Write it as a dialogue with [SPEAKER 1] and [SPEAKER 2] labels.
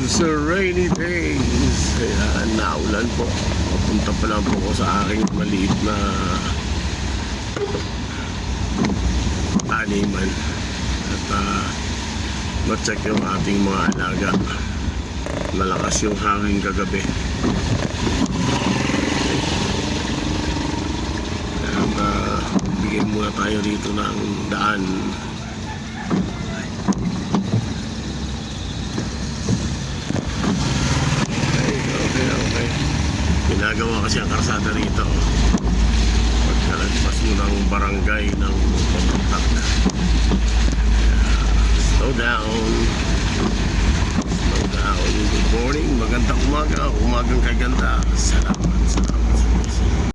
[SPEAKER 1] It's a rainy days. Ayan, naulan po. Papunta pa lang po ko sa aking maliit na taniman. At ma-check yung ating mga alaga. Malakas yung hangin kagabi. At bigyan muna tayo dito ng daan. Okay. Ginagawa kasi ang karsada rito. Pagkalagpas mo ng barangay ng Pamuntak. Slow down. Good morning, magandang umaga. Umagang kaganda. Salamat.